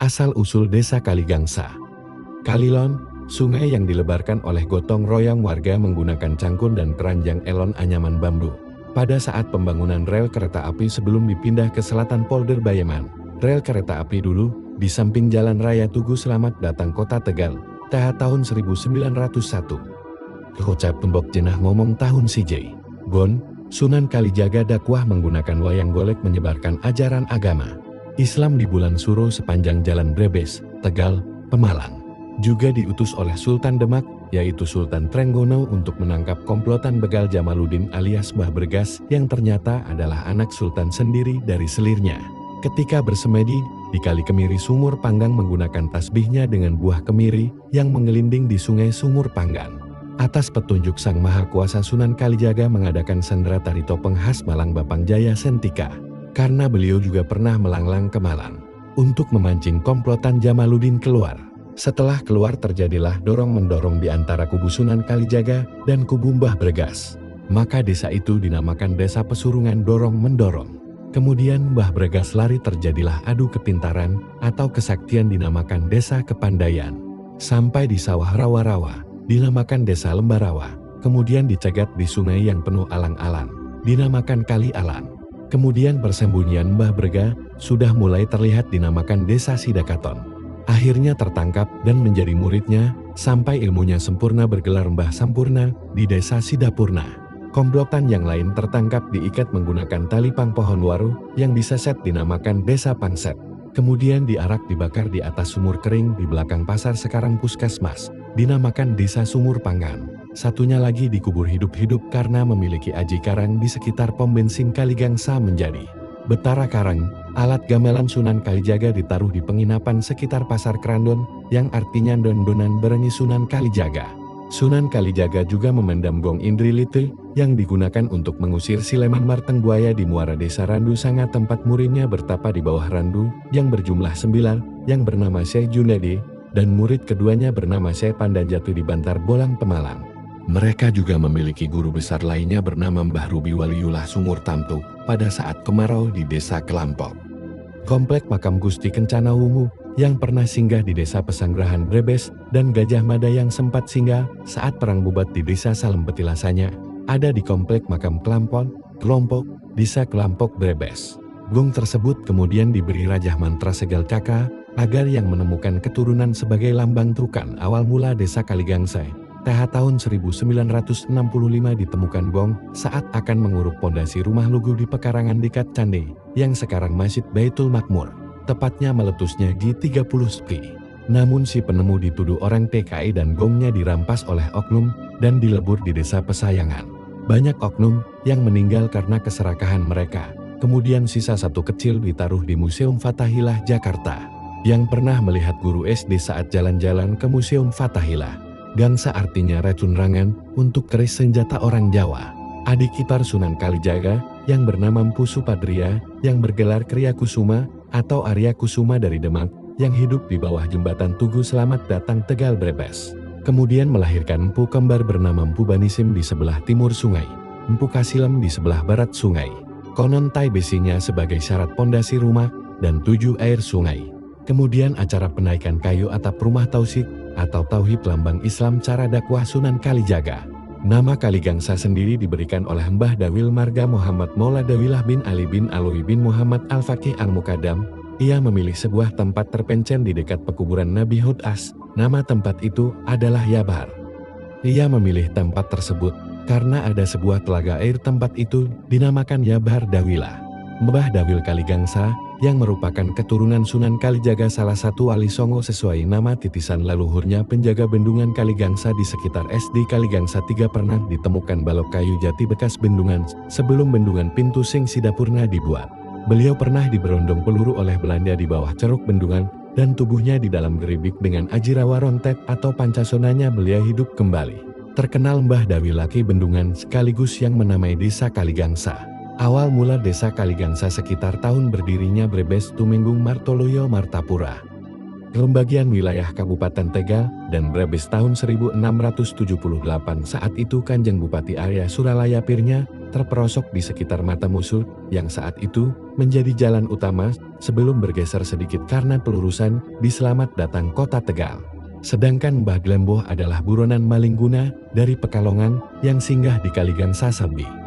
Asal-usul Desa Kaligangsa. Kalilon, sungai yang dilebarkan oleh gotong royong warga menggunakan cangkul dan keranjang elon anyaman bambu. Pada saat pembangunan rel kereta api sebelum dipindah ke selatan polder Bayaman, rel kereta api dulu di samping Jalan Raya Tugu Selamat datang Kota Tegal, tahun 1901. Kocap tembok jenah ngomong tahun CJ. Gon, Sunan Kalijaga dakwah menggunakan wayang golek menyebarkan ajaran agama Islam di bulan Suro sepanjang Jalan Brebes, Tegal, Pemalang. Juga diutus oleh Sultan Demak, yaitu Sultan Trenggono untuk menangkap komplotan begal Jamaluddin alias Mbah Bergas yang ternyata adalah anak Sultan sendiri dari selirnya. Ketika bersemedi di Kali Kemiri Sumur Panggang menggunakan tasbihnya dengan buah kemiri yang mengelinding di sungai Sumur Panggang. Atas petunjuk Sang Maha Kuasa Sunan Kalijaga mengadakan sendera tari topeng khas Malang Bapang Jaya Sentika. Karena beliau juga pernah melanglang ke Malang untuk memancing komplotan Jamaluddin keluar. Setelah keluar terjadilah dorong-mendorong di antara kubu Sunan Kalijaga dan kubu Mbah Bergas. Maka desa itu dinamakan Desa Pesurungan Dorong-Mendorong. Kemudian Mbah Bergas lari terjadilah adu kepintaran atau kesaktian dinamakan Desa Kepandaian. Sampai di sawah rawa-rawa dinamakan Desa Lembarawa. Kemudian dicegat di sungai yang penuh alang-alang dinamakan Kali Alang. Kemudian persembunyian Mbah Berga sudah mulai terlihat dinamakan Desa Sidakaton. Akhirnya tertangkap dan menjadi muridnya, sampai ilmunya sempurna bergelar Mbah Sampurna di Desa Sidapurna. Komplotan yang lain tertangkap diikat menggunakan tali pang pohon waru yang diseset dinamakan Desa Pangset. Kemudian diarak dibakar di atas sumur kering di belakang pasar sekarang Puskesmas, dinamakan Desa Sumur Panggan. Satunya lagi dikubur hidup-hidup karena memiliki aji karang di sekitar pom bensin Kaligangsa menjadi Betara Karang. Alat gamelan Sunan Kalijaga ditaruh di penginapan sekitar Pasar Kerandon yang artinya dondonan berengi Sunan Kalijaga. Sunan Kalijaga juga memendam gong Indri Lite yang digunakan untuk mengusir sileman marteng buaya di muara Desa Randu Sanga tempat muridnya bertapa di bawah randu yang berjumlah 9 yang bernama Syekh Junedi dan murid keduanya bernama Syekh Pandanjatu di Bantar Bolang Pemalang. Mereka juga memiliki guru besar lainnya bernama Mbah Rubi Waliullah Sumur Tamtu pada saat kemarau di Desa Kelampok. Komplek makam Gusti Kencana Wungu yang pernah singgah di Desa Pesanggerahan Brebes dan Gajah Mada yang sempat singgah saat perang bubat di Desa Salempetilasanya ada di komplek makam Kelompok, Desa Kelampok Brebes. Gong tersebut kemudian diberi Rajah Mantra Segel Caka agar yang menemukan keturunan sebagai lambang trukan awal mula Desa Kaligangsa. Tahun 1965 ditemukan gong saat akan menguruk pondasi rumah lugu di pekarangan dekat Cande yang sekarang Masjid Baitul Makmur, tepatnya meletusnya G30 Spi. Namun si penemu dituduh orang TKI dan gongnya dirampas oleh oknum dan dilebur di Desa Pesayangan. Banyak oknum yang meninggal karena keserakahan mereka. Kemudian sisa satu kecil ditaruh di Museum Fathahillah Jakarta. Yang pernah melihat guru SD saat jalan-jalan ke Museum Fathahillah. Gangsa artinya racun rangan untuk keris senjata orang Jawa. Adik ipar Sunan Kalijaga yang bernama Mpu Supadria yang bergelar Kriya Kusuma atau Arya Kusuma dari Demak yang hidup di bawah jembatan Tugu Selamat datang Tegal Brebes. Kemudian melahirkan Mpu kembar bernama Mpu Banisim di sebelah timur sungai, Mpu Kasilem di sebelah barat sungai. Konon tai besinya sebagai syarat pondasi rumah dan 7 air sungai. Kemudian acara penaikan kayu atap rumah Tausik atau Tauhid lambang Islam cara dakwah Sunan Kalijaga. Nama Kaligangsa sendiri diberikan oleh Mbah Dawil Marga Muhammad Maula Dawilah bin Ali bin Alwi bin Muhammad Al-Faqih Al-Mukadam. Ia memilih sebuah tempat terpencil di dekat pekuburan Nabi Hud As. Nama tempat itu adalah Yabar. Ia memilih tempat tersebut karena ada sebuah telaga air tempat itu dinamakan Yabar Dawilah. Mbah Dawil Kaligangsa yang merupakan keturunan Sunan Kalijaga salah satu wali Songo sesuai nama titisan leluhurnya penjaga bendungan Kaligangsa di sekitar SD Kaligangsa 3 pernah ditemukan balok kayu jati bekas bendungan sebelum bendungan Pintu Sing Sidapurna dibuat. Beliau pernah diberondong peluru oleh Belanda di bawah ceruk bendungan dan tubuhnya di dalam geribik dengan ajirawa rontet atau pancasonanya beliau hidup kembali. Terkenal Mbah Dawil laki bendungan sekaligus yang menamai Desa Kaligangsa. Awal mula Desa Kaligangsa sekitar tahun berdirinya Brebes Tumenggung Martoloyo Martapura. Pembagian wilayah Kabupaten Tegal dan Brebes tahun 1678 saat itu Kanjeng Bupati Arya Suralaya Pirnya terperosok di sekitar mata musuh yang saat itu menjadi jalan utama sebelum bergeser sedikit karena pelurusan di Selamat Datang Kota Tegal. Sedangkan Mbah Glemboh adalah buronan Malingguna dari Pekalongan yang singgah di Kaligangsa Sabdi.